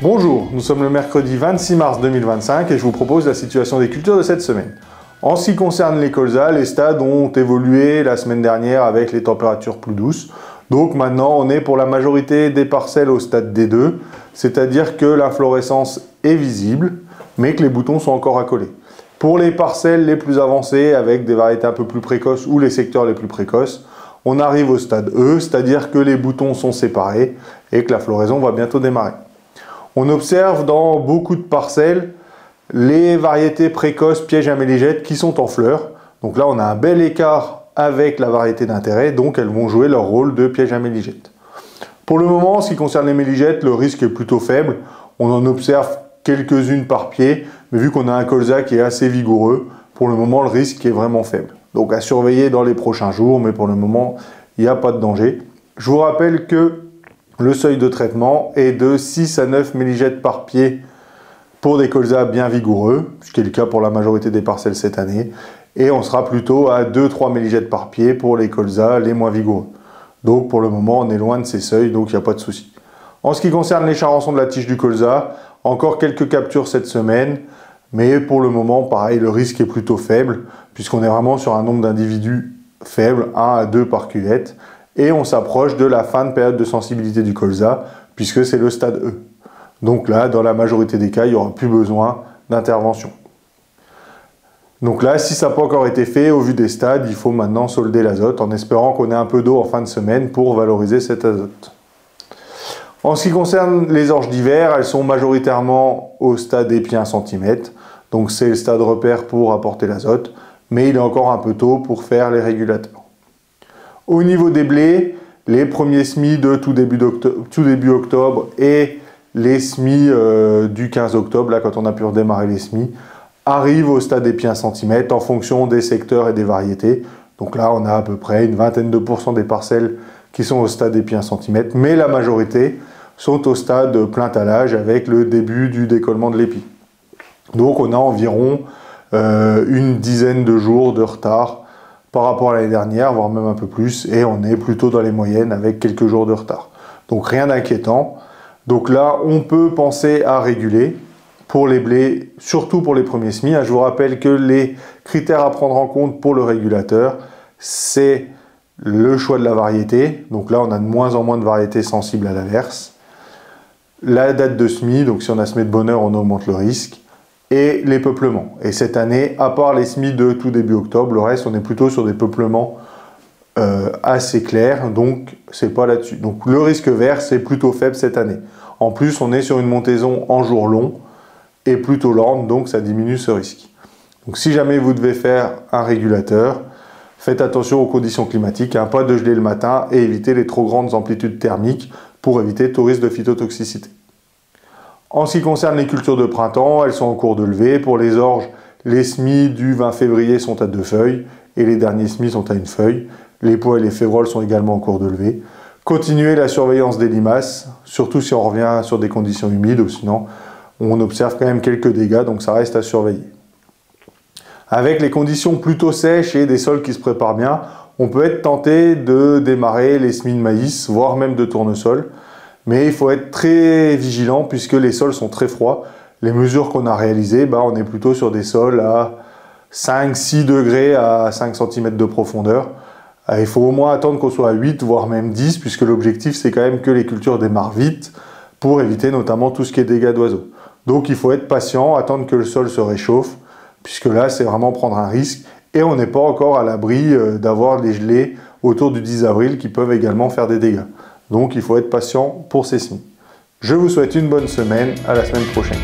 Bonjour, nous sommes le mercredi 26 mars 2025 et je vous propose la situation des cultures de cette semaine. En ce qui concerne les colzas, les stades ont évolué la semaine dernière avec les températures plus douces. Donc maintenant, on est pour la majorité des parcelles au stade D2, c'est-à-dire que l'inflorescence est visible, mais que les boutons sont encore à coller. Pour les parcelles les plus avancées, avec des variétés un peu plus précoces ou les secteurs les plus précoces, on arrive au stade E, c'est-à-dire que les boutons sont séparés et que la floraison va bientôt démarrer. On observe dans beaucoup de parcelles les variétés précoces pièges à méligette qui sont en fleurs. Donc là, on a un bel écart avec la variété d'intérêt, donc elles vont jouer leur rôle de piège à méligette. Pour le moment, en ce qui concerne les méligettes, le risque est plutôt faible. On en observe quelques-unes par pied, mais vu qu'on a un colza qui est assez vigoureux, pour le moment, le risque est vraiment faible. Donc à surveiller dans les prochains jours, mais pour le moment, il n'y a pas de danger. Je vous rappelle que le seuil de traitement est de 6 à 9 méligettes par pied pour des colzas bien vigoureux, ce qui est le cas pour la majorité des parcelles cette année. Et on sera plutôt à 2-3 méligettes par pied pour les colzas les moins vigoureux. Donc pour le moment, on est loin de ces seuils, donc il n'y a pas de souci. En ce qui concerne les charançons de la tige du colza, encore quelques captures cette semaine, mais pour le moment, pareil, le risque est plutôt faible, puisqu'on est vraiment sur un nombre d'individus faible, 1 à 2 par cuvette. Et on s'approche de la fin de période de sensibilité du colza, puisque c'est le stade E. Donc là, dans la majorité des cas, il n'y aura plus besoin d'intervention. Donc là, si ça n'a pas encore été fait, au vu des stades, il faut maintenant solder l'azote, en espérant qu'on ait un peu d'eau en fin de semaine pour valoriser cet azote. En ce qui concerne les orges d'hiver, elles sont majoritairement au stade épi 1 cm, donc c'est le stade repère pour apporter l'azote, mais il est encore un peu tôt pour faire les régulateurs. Au niveau des blés, les premiers semis de tout début octobre et les semis du 15 octobre, là quand on a pu redémarrer les semis, arrivent au stade épi 1 cm en fonction des secteurs et des variétés. Donc là, on a à peu près une vingtaine de % des parcelles qui sont au stade épi 1 cm, mais la majorité sont au stade plein talage avec le début du décollement de l'épi. Donc on a environ une dizaine de jours de retard par rapport à l'année dernière, voire même un peu plus, et on est plutôt dans les moyennes avec quelques jours de retard. Donc rien d'inquiétant. Donc là, on peut penser à réguler pour les blés, surtout pour les premiers semis. Je vous rappelle que les critères à prendre en compte pour le régulateur, c'est le choix de la variété. Donc là, on a de moins en moins de variétés sensibles à l'averse. La date de semis, donc si on a semé de bonne heure, on augmente le risque. Et les peuplements. Et cette année, à part les semis de tout début octobre, le reste, on est plutôt sur des peuplements assez clairs, donc c'est pas là-dessus. Donc le risque vert, c'est plutôt faible cette année. En plus, on est sur une montaison en jour long et plutôt lente, donc ça diminue ce risque. Donc si jamais vous devez faire un régulateur, faites attention aux conditions climatiques, pas de geler le matin et évitez les trop grandes amplitudes thermiques pour éviter tout risque de phytotoxicité. En ce qui concerne les cultures de printemps, elles sont en cours de levée. Pour les orges, les semis du 20 février sont à 2 feuilles et les derniers semis sont à 1 feuille. Les pois et les févroles sont également en cours de levée. Continuez la surveillance des limaces, surtout si on revient sur des conditions humides, ou sinon on observe quand même quelques dégâts, donc ça reste à surveiller. Avec les conditions plutôt sèches et des sols qui se préparent bien, on peut être tenté de démarrer les semis de maïs, voire même de tournesol. Mais il faut être très vigilant puisque les sols sont très froids. Les mesures qu'on a réalisées, on est plutôt sur des sols à 5-6 degrés à 5 cm de profondeur. Il faut au moins attendre qu'on soit à 8, voire même 10, puisque l'objectif c'est quand même que les cultures démarrent vite pour éviter notamment tout ce qui est dégâts d'oiseaux. Donc il faut être patient, attendre que le sol se réchauffe, puisque là c'est vraiment prendre un risque. Et on n'est pas encore à l'abri d'avoir des gelées autour du 10 avril qui peuvent également faire des dégâts. Donc il faut être patient pour ces semis. Je vous souhaite une bonne semaine, à la semaine prochaine.